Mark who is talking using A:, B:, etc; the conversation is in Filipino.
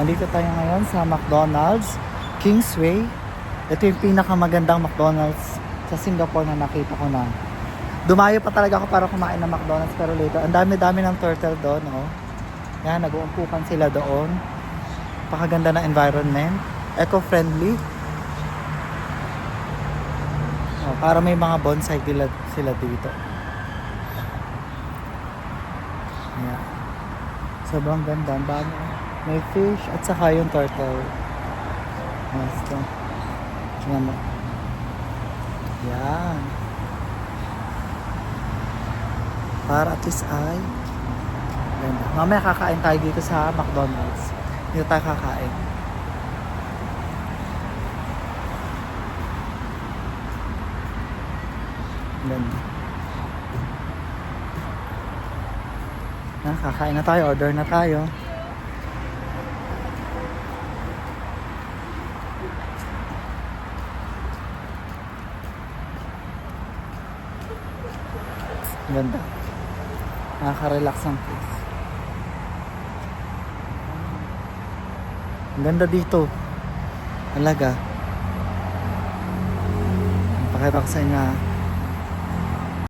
A: Nandito tayo ngayon sa McDonald's Kingsway. Ito yung pinakamagandang McDonald's sa Singapore na nakita ko na. Dumayo pa talaga ako para kumain ng McDonald's pero later, ang dami-dami ng turtle doon, oh. Yan, nag-uumpukan sila doon. Pakaganda na environment. Eco-friendly. Oh, para may mga bonsai sila dito. Yan. Sobrang ganda. Ang dami. May fish at saka yung turtle. Yes, ito. Tingnan mo. Yan. Para at least ay ganda. Mamaya kakain tayo dito sa McDonald's. Dito tayo kakain. Ganda. Kakain na tayo. Order na tayo. Ganda. Nakaka-relax ang place. Ang ganda dito. Talaga. Pakita ko sa inyo.